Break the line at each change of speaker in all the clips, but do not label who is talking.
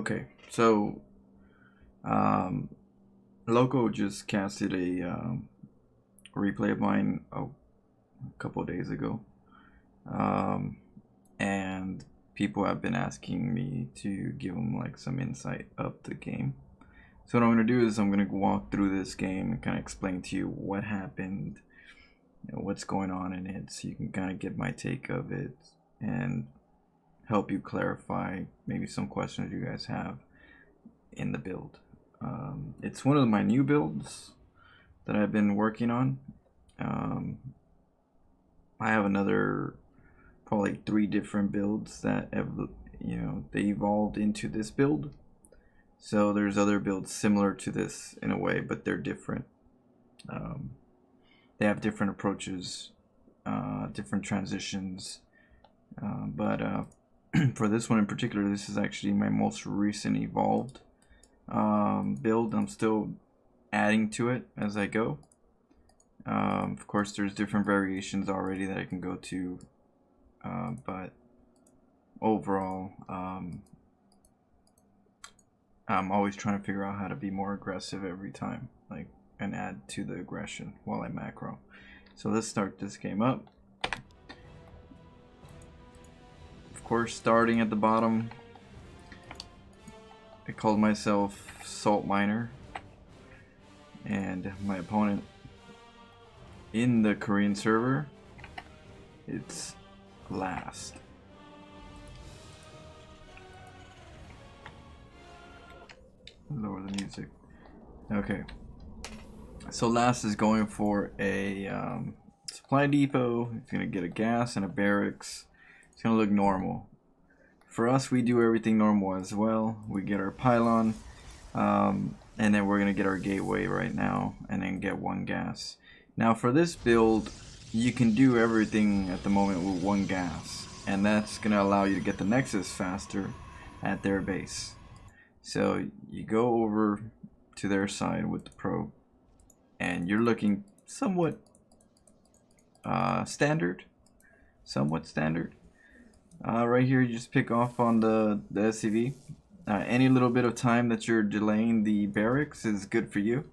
Okay, so Lowko just casted a replay of mine a couple of days ago, and people have been asking me to give them like some insight of the game. So what I'm gonna do is I'm gonna walk through this game and kind of explain to you what happened, what's going on in it, so you can kind of get my take of it and help you clarify maybe some questions you guys have in the build. It's one of my new builds that I've been working on. I have another probably 3 different builds that have, they evolved into this build. So there's other builds similar to this in a way, but they're different. They have different approaches, different transitions, but for this one in particular, this is actually my most recent evolved build. I'm still adding to it as I go. Of course, there's different variations already that I can go to, but overall, I'm always trying to figure out how to be more aggressive every time, and add to the aggression while I macro. So let's start this game up. Of course, starting at the bottom, I called myself Salt Miner, and my opponent in the Korean server, it's Last. Lower the music. Okay. So Last is going for a supply depot. He's going to get a gas and a barracks. It's going to look normal. For us, we do everything normal as well. We get our pylon, and then we're going to get our gateway right now, and then get 1 gas. Now for this build, you can do everything at the moment with 1 gas, and that's going to allow you to get the Nexus faster at their base. So you go over to their side with the probe, and you're looking somewhat standard. Right here, you just pick off on the SCV. Any little bit of time that you're delaying the barracks is good for you.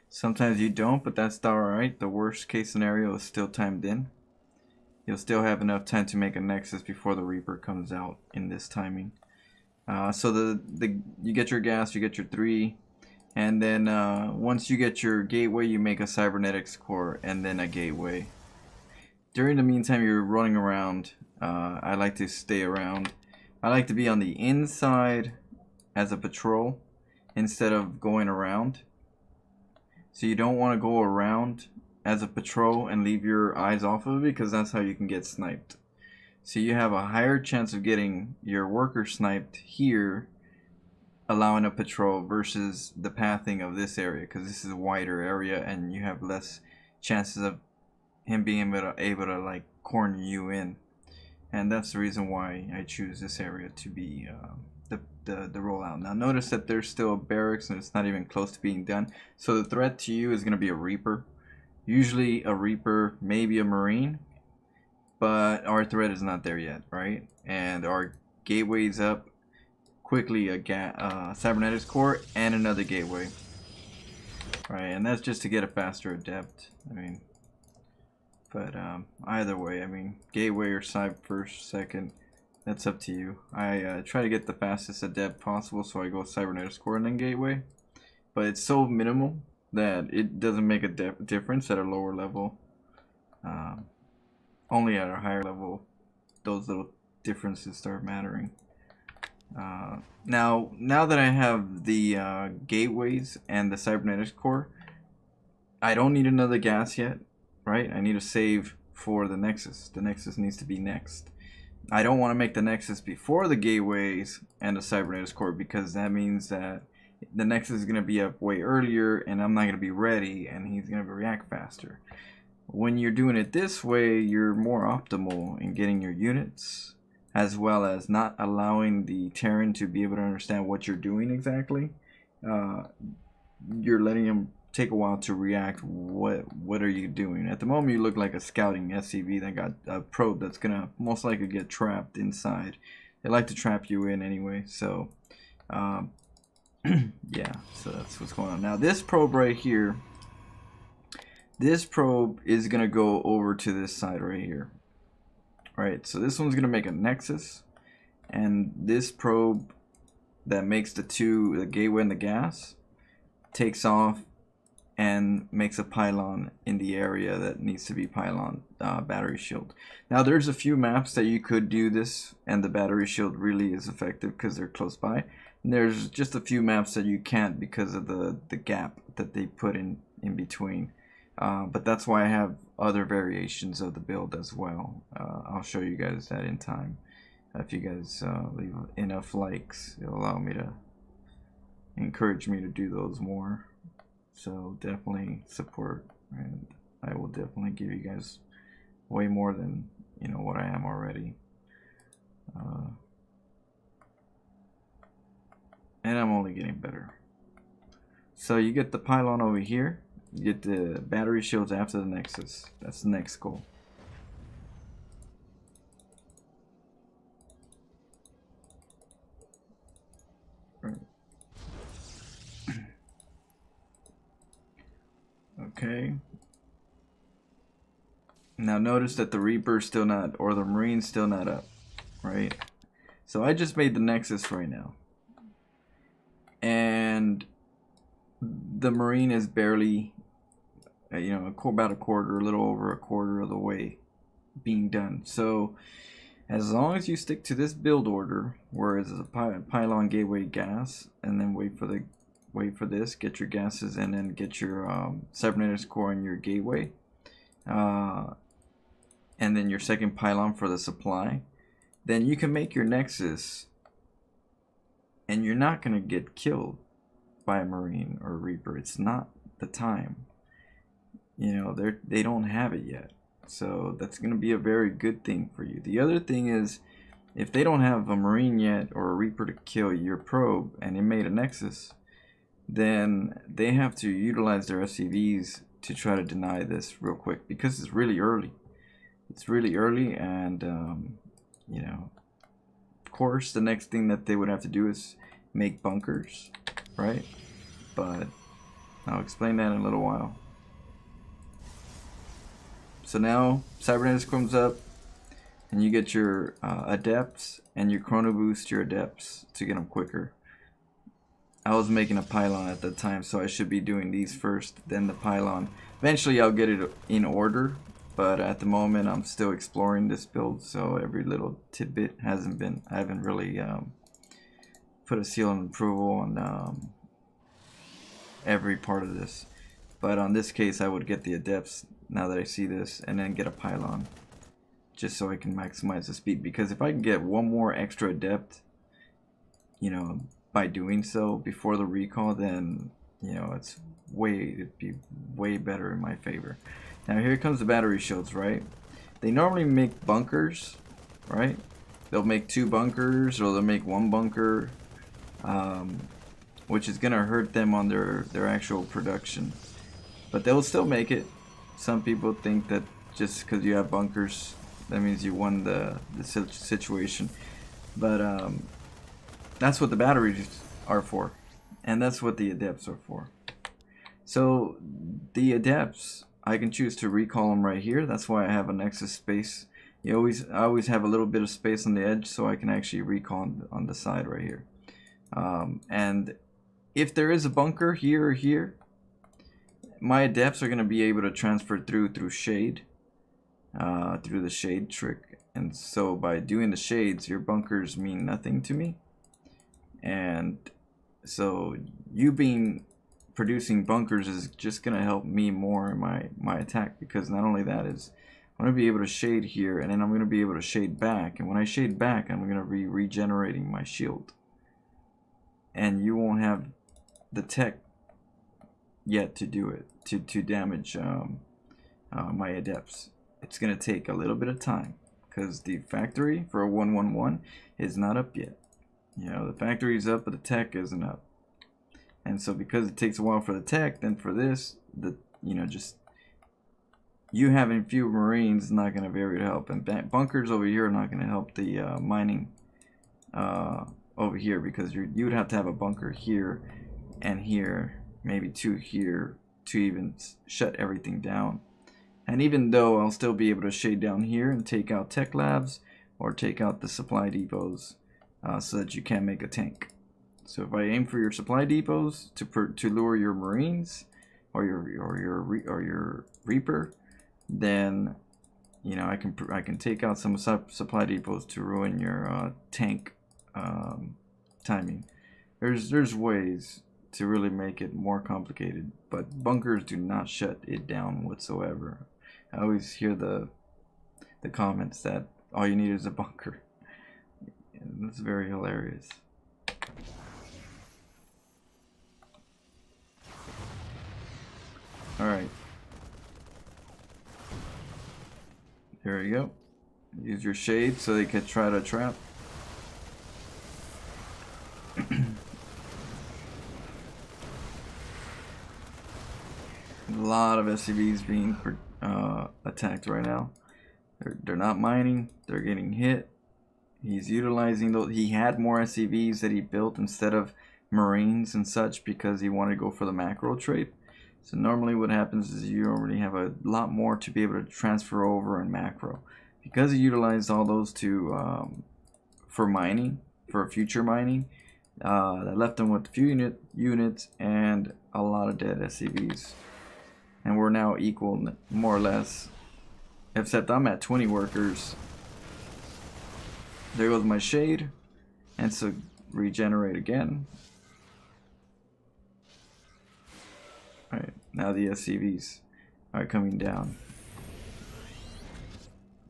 Sometimes you don't, but that's alright. The worst case scenario is still timed in. You'll still have enough time to make a Nexus before the Reaper comes out in this timing. So you get your gas, you get your 3, and then once you get your gateway, you make a cybernetics core and then a gateway. During the meantime, you're running around. I like to stay around. I like to be on the inside as a patrol instead of going around. So you don't want to go around as a patrol and leave your eyes off of it, because that's how you can get sniped. So you have a higher chance of getting your worker sniped here, allowing a patrol, versus the pathing of this area, because this is a wider area and you have less chances of him being able to like corner you in. And that's the reason why I choose this area to be the rollout. Now notice that there's still a barracks and it's not even close to being done. So the threat to you is going to be a Reaper. Usually a Reaper, maybe a Marine. But our threat is not there yet, right? And our gateway's up. Quickly a cybernetics core and another gateway. Right, and that's just to get a faster adept. But either way, gateway or cyber first, second, that's up to you. I try to get the fastest adept possible, so I go cybernetics core and then gateway. But it's so minimal that it doesn't make a difference at a lower level. Only at a higher level, those little differences start mattering. Now that I have the gateways and the cybernetics core, I don't need another gas yet, right? I need to save for the Nexus. The Nexus needs to be next. I don't want to make the Nexus before the gateways and the cybernetics core, because that means that the Nexus is going to be up way earlier and I'm not going to be ready, and he's going to react faster. When you're doing it this way, you're more optimal in getting your units, as well as not allowing the Terran to be able to understand what you're doing exactly. You're letting him take a while to react. What are you doing? At the moment, you look like a scouting SCV that got a probe that's gonna most likely get trapped inside. They like to trap you in anyway, so Um, yeah, so that's what's going on. Now this probe right here, this probe is gonna go over to this side right here. Right, so this one's gonna make a Nexus, and this probe that makes the gateway and the gas, takes off and makes a pylon in the area that needs to be pylon battery shield. Now there's a few maps that you could do this and the battery shield really is effective because they're close by. And there's just a few maps that you can't because of the gap that they put in between. But that's why I have other variations of the build as well. I'll show you guys that in time. If you guys leave enough likes, it'll allow me to encourage me to do those more. So definitely support, and I will definitely give you guys way more than what I am already. And I'm only getting better. So you get the pylon over here. You get the battery shields after the Nexus. That's the next goal. Okay. Now notice that the Reaper's still not, or the Marine's still not up, right? So I just made the Nexus right now. And the Marine is barely, about a quarter, a little over a quarter of the way being done. So as long as you stick to this build order, where it's a pylon gateway gas, and then wait for this, get your gases, and then get your cybernetics core and your gateway, and then your second pylon for the supply, then you can make your Nexus, and you're not going to get killed by a Marine or a Reaper. It's not the time. They don't have it yet. So that's going to be a very good thing for you. The other thing is, if they don't have a Marine yet or a Reaper to kill your probe and it made a Nexus, then they have to utilize their SCVs to try to deny this real quick, because it's really early. It's really early, and of course the next thing that they would have to do is make bunkers, right? But I'll explain that in a little while. So now cybernetics comes up, and you get your adepts, and you chrono boost your adepts to get them quicker. I was making a pylon at the time, so I should be doing these first, then the pylon. Eventually I'll get it in order, but at the moment I'm still exploring this build, so every little tidbit I haven't really put a seal of approval on every part of this. But on this case I would get the adepts now that I see this, and then get a pylon, just so I can maximize the speed. Because if I can get one more extra adept, by doing so before the recall, then it'd be way better in my favor. Now here comes the battery shields, right? They normally make bunkers, right? They'll make 2 bunkers, or they'll make 1 bunker, which is gonna hurt them on their actual production, but they'll still make it. Some people think that just because you have bunkers, that means you won the situation, but that's what the batteries are for, and that's what the adepts are for. So the adepts, I can choose to recall them right here. That's why I have a Nexus space. I always have a little bit of space on the edge, so I can actually recall on the side right here. And if there is a bunker here or here, my adepts are going to be able to transfer through shade, through the shade trick. And so by doing the shades, your bunkers mean nothing to me. And so you producing bunkers is just going to help me more in my attack, because not only that is I'm going to be able to shade here, and then I'm going to be able to shade back, and when I shade back I'm going to be regenerating my shield, and you won't have the tech yet to do it, to damage my adepts. It's going to take a little bit of time, because the factory for a 111 is not up yet. The factory is up, but the tech isn't up. And so because it takes a while for the tech, then for this, just you having few Marines is not going to be able to help. And bunkers over here are not going to help the mining over here, because you would have to have a bunker here and here, maybe 2 here, to even shut everything down. And even though I'll still be able to shade down here and take out tech labs or take out the supply depots, so that you can make a tank. So if I aim for your supply depots to lure your Marines or your Reaper, then you know I can take out some supply depots to ruin your tank timing. There's ways to really make it more complicated, but bunkers do not shut it down whatsoever. I always hear the comments that all you need is a bunker. And that's very hilarious. Alright. There you go. Use your shade so they can try to trap. A lot of SCVs being attacked right now. They're not mining. They're getting hit. He's utilizing those. He had more SCVs that he built instead of Marines and such because he wanted to go for the macro trade. So normally what happens is you already have a lot more to be able to transfer over in macro. Because he utilized all those to for mining, for future mining, that left him with a few units and a lot of dead SCVs. And we're now equal, more or less, except I'm at 20 workers. There goes my shade, and so regenerate again. Alright, now the SCVs are coming down.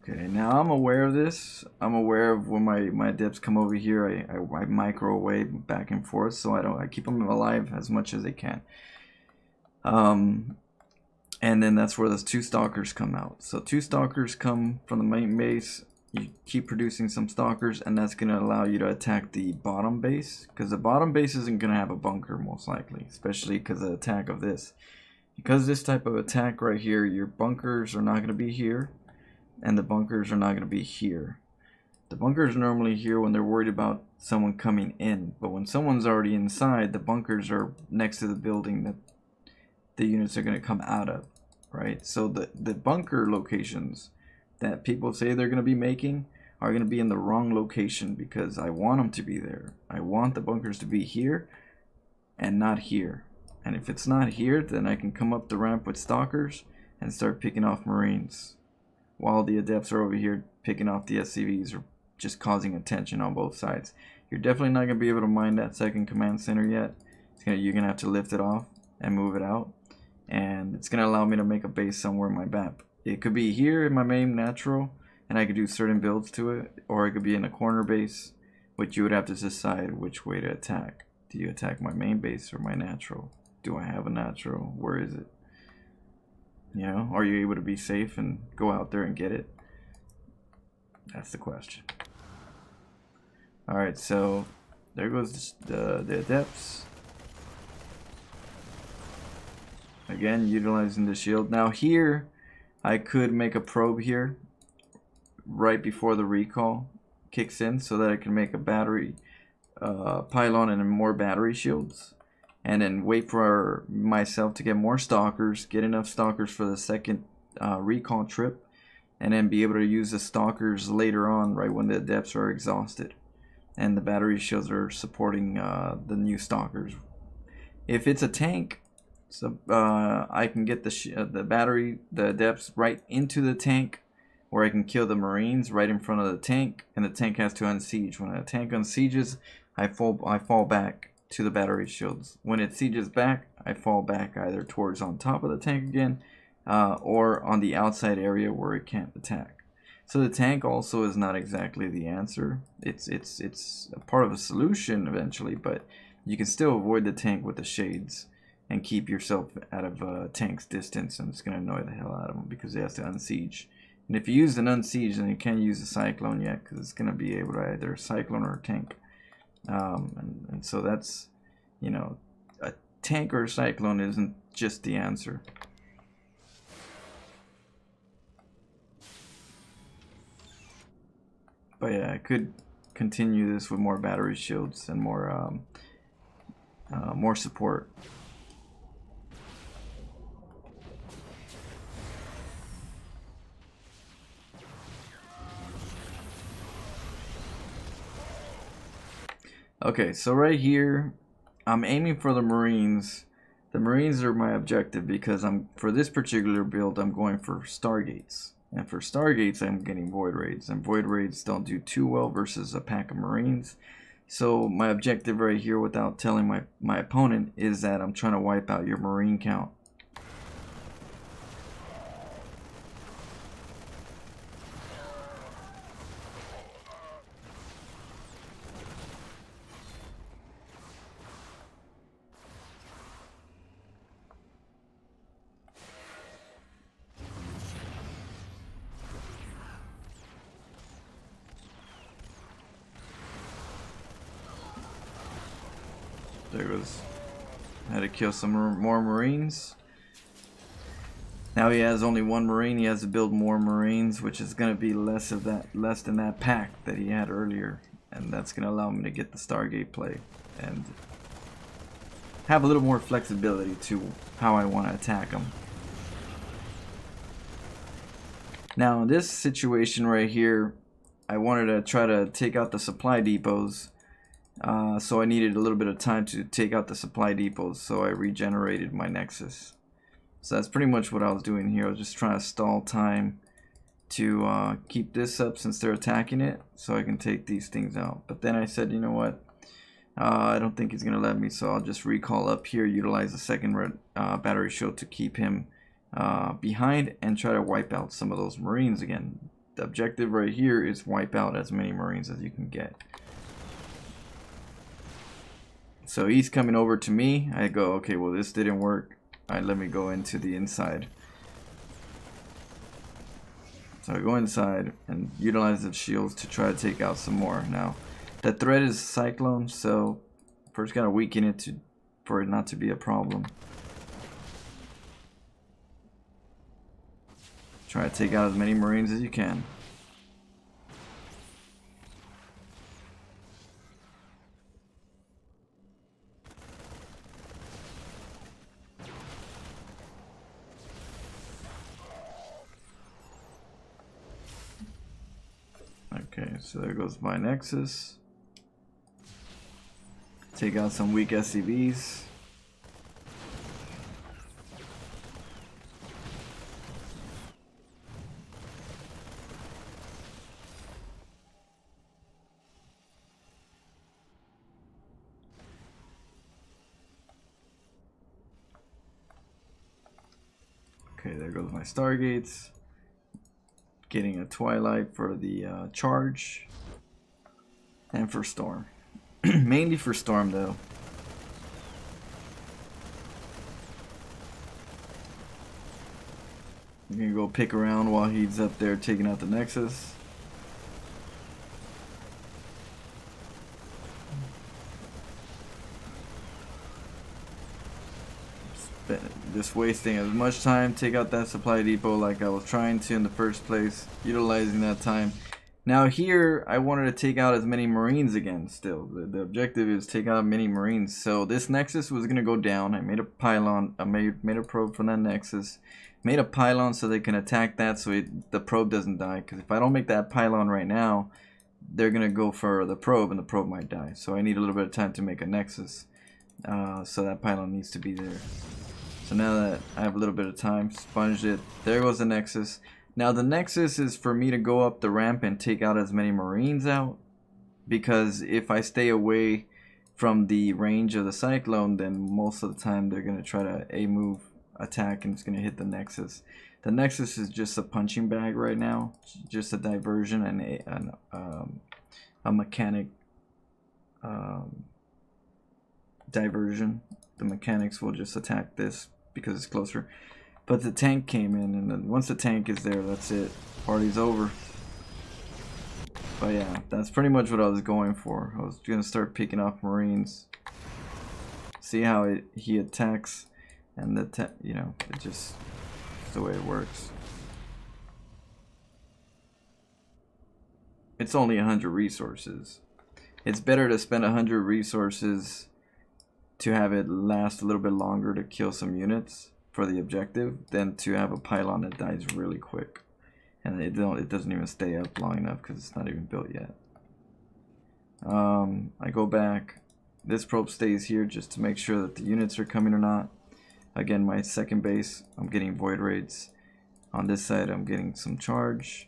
Okay, now I'm aware of this. I'm aware of when my dips come over here, I microwave back and forth, so I keep them alive as much as they can. And then that's where those 2 stalkers come out. So 2 stalkers come from the main base. You keep producing some stalkers, and that's going to allow you to attack the bottom base, because the bottom base isn't going to have a bunker most likely, especially because of the attack of this. Because this type of attack right here, your bunkers are not going to be here, and the bunkers are not going to be here. The bunkers are normally here when they're worried about someone coming in, but when someone's already inside, the bunkers are next to the building that the units are going to come out of, right? So the bunker locations that people say they're going to be making are going to be in the wrong location, because I want them to be there. I want the bunkers to be here and not here. And if it's not here, then I can come up the ramp with stalkers and start picking off Marines, while the adepts are over here picking off the SCVs or just causing attention on both sides. You're definitely not going to be able to mine that second command center yet. You're going to have to lift it off and move it out. And it's going to allow me to make a base somewhere in my map. It could be here in my main natural, and I could do certain builds to it, or it could be in a corner base, which you would have to decide which way to attack. Do you attack my main base or my natural? Do I have a natural? Where is it? You know, are you able to be safe and go out there and get it? That's the question. Alright, so there goes the adepts. Again, utilizing the shield. Now here, I could make a probe here right before the recall kicks in, so that I can make a battery pylon and more battery shields, and then wait for myself to get more stalkers, get enough stalkers for the second recall trip, and then be able to use the stalkers later on, right when the adepts are exhausted and the battery shields are supporting the new stalkers. If it's a tank, so I can get the battery, the adepts right into the tank, where I can kill the Marines right in front of the tank, and the tank has to unsiege. When a tank unsieges, I fall back to the battery shields. When it sieges back, I fall back either towards on top of the tank again, or on the outside area where it can't attack. So the tank also is not exactly the answer. It's a part of a solution eventually, but you can still avoid the tank with the shades and keep yourself out of tank's distance, and it's going to annoy the hell out of them because it has to unsiege. And if you use an unsiege, then you can't use a cyclone yet, because it's going to be able to either cyclone or tank. And so that's, you know, a tank or a cyclone isn't just the answer. But yeah, I could continue this with more battery shields and more support. Okay, so right here, I'm aiming for the Marines. The Marines are my objective because for this particular build, I'm going for Stargates. And for Stargates, I'm getting Void Raids. And Void Raids don't do too well versus a pack of Marines. So my objective right here, without telling my opponent, is that I'm trying to wipe out your Marine count. There goes. Had to kill some more Marines. Now he has only one Marine. He has to build more Marines, which is going to be less than that pack that he had earlier, and that's going to allow me to get the Stargate play and have a little more flexibility to how I want to attack him. Now in this situation right here, I wanted to try to take out the supply depots. So I needed a little bit of time to take out the supply depots, so I regenerated my Nexus. So that's pretty much what I was doing here. I was just trying to stall time to keep this up since they're attacking it, so I can take these things out. But then I said, you know what, I don't think he's gonna let me, so I'll just recall up here, utilize the second battery shield to keep him behind, and try to wipe out some of those Marines again. The objective right here is wipe out as many Marines as you can get. So he's coming over to me. I go, okay, well this didn't work. Alright, let me go into the inside. So I go inside and utilize the shields to try to take out some more. Now, the threat is Cyclone, so first gotta weaken it for it not to be a problem. Try to take out as many Marines as you can. Okay, so there goes my Nexus. Take out some weak SCVs. Okay, there goes my Stargates. Getting a Twilight for the charge. And for Storm. Mainly for Storm though. I'm gonna go pick around while he's up there taking out the Nexus. Just wasting as much time, take out that supply depot like I was trying to in the first place, utilizing that time. Now here, I wanted to take out as many Marines again still. The objective is take out many Marines. So this Nexus was going to go down. I made a pylon, I made a probe from that Nexus. Made a pylon so they can attack that so the probe doesn't die. Because if I don't make that pylon right now, they're going to go for the probe and the probe might die. So I need a little bit of time to make a Nexus. So that pylon needs to be there. So now that I have a little bit of time, sponged it. There goes the Nexus. Now the Nexus is for me to go up the ramp and take out as many Marines out. Because if I stay away from the range of the Cyclone, then most of the time they're going to try to A-move attack and it's going to hit the Nexus. The Nexus is just a punching bag right now. Just a diversion and a mechanic diversion. The mechanics will just attack this because it's closer. But the tank came in, and then once the tank is there, that's it. Party's over. But yeah, that's pretty much what I was going for. I was gonna start picking off Marines. See how he attacks, and it just it's the way it works. It's only 100 resources, It's better to spend 100 resources to have it last a little bit longer to kill some units for the objective than to have a pylon that dies really quick. And it doesn't even stay up long enough because it's not even built yet. I go back. This probe stays here just to make sure that the units are coming or not. Again, my second base, I'm getting void raids. On this side, I'm getting some charge.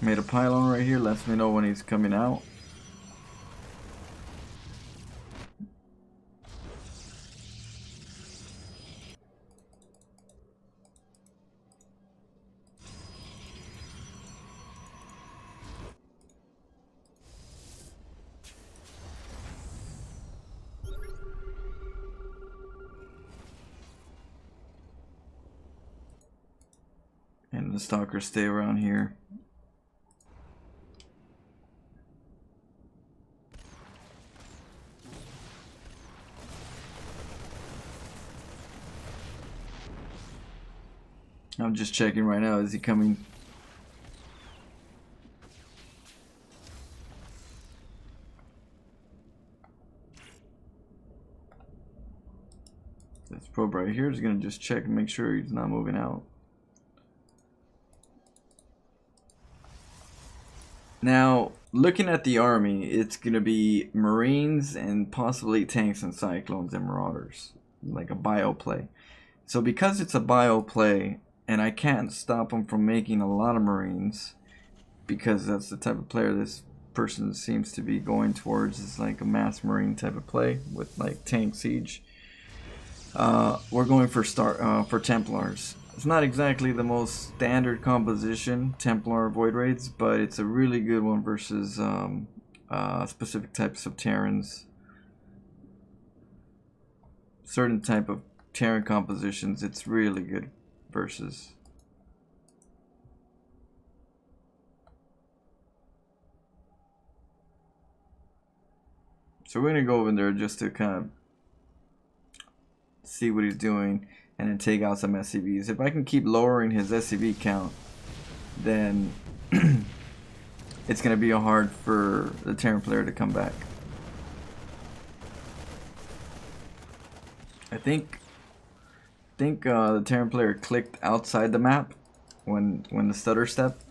Made a pylon right here, lets me know when he's coming out. And the stalkers stay around here. I'm just checking right now, is he coming? This probe right here is going to just check and make sure he's not moving out. Now, looking at the army, it's going to be Marines and possibly tanks and Cyclones and Marauders, like a bio play. So because it's a bio play, and I can't stop him from making a lot of Marines, because that's the type of player this person seems to be going towards, is like a mass Marine type of play with like tank siege. We're going for Templars. It's not exactly the most standard composition, Templar Void Raids, but it's a really good one versus specific types of Terrans. Certain type of Terran compositions, it's really good versus. So we're going to go over there just to kind of see what he's doing and then take out some SCVs. If I can keep lowering his SCV count, then it's going to be hard for the Terran player to come back. I think the Terran player clicked outside the map when the stutter step,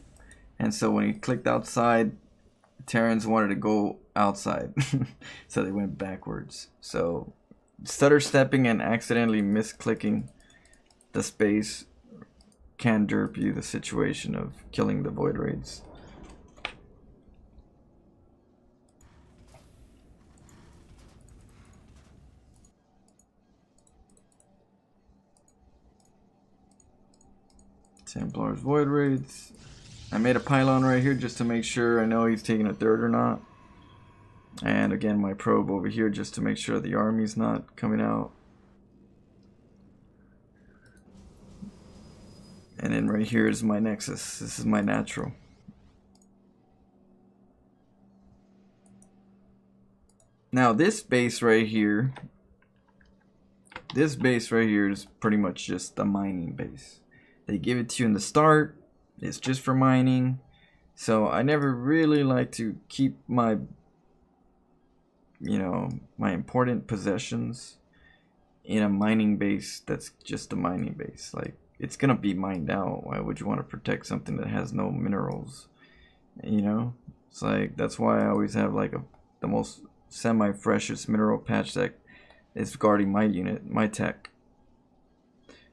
and so when he clicked outside, Terrans wanted to go outside, so they went backwards. So stutter stepping and accidentally misclicking the space can derp you the situation of killing the void raids. Templars void raids. I made a pylon right here just to make sure I know he's taking a third or not. And again, my probe over here just to make sure the army's not coming out. And then right here is my Nexus. This is my natural. Now this base right here is pretty much just a mining base. They give it to you in the start. It's just for mining. So I never really like to keep my important possessions in a mining base that's just a mining base. Like, it's gonna be mined out. Why would you want to protect something that has no minerals? It's like, that's why I always have like the most semi-freshest mineral patch that is guarding my unit, my tech.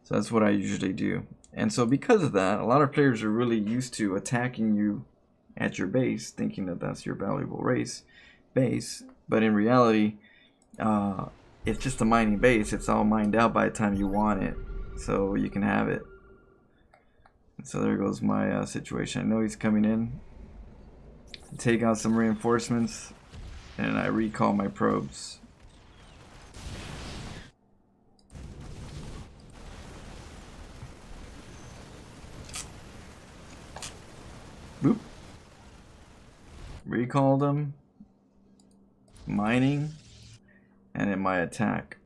So that's what I usually do. And so because of that, a lot of players are really used to attacking you at your base, thinking that that's your valuable base. But in reality, it's just a mining base. It's all mined out by the time you want it, so you can have it. And so there goes my situation. I know he's coming in. Take out some reinforcements, and I recall my probes. Boop. Recall them. Mining. And in my attack.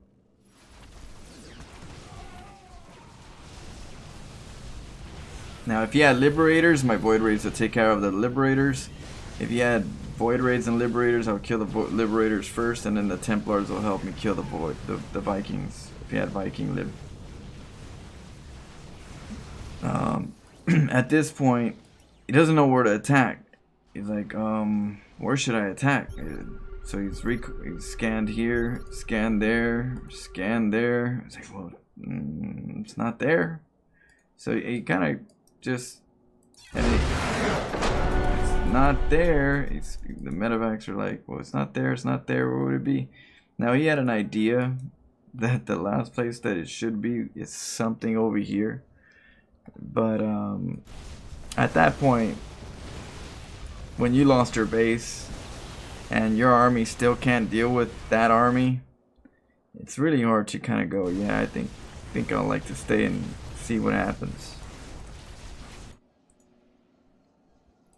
Now, if you had Liberators, my Void Raids would take care of the Liberators. If you had Void Raids and Liberators, I would kill the Liberators first, and then the Templars will help me kill the Vikings. If you had Viking Lib. At this point, he doesn't know where to attack. He's like, where should I attack? So he's scanned here, scanned there, scanned there. It's like, well, it's not there. So he kind of just, and it's not there. The medevacs are like, well, it's not there, it's not there. Where would it be? Now he had an idea that the last place that it should be is something over here. But at that point, when you lost your base and your army still can't deal with that army, it's really hard to kind of go, yeah, I think I'll like to stay and see what happens.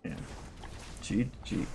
Yeah. GG.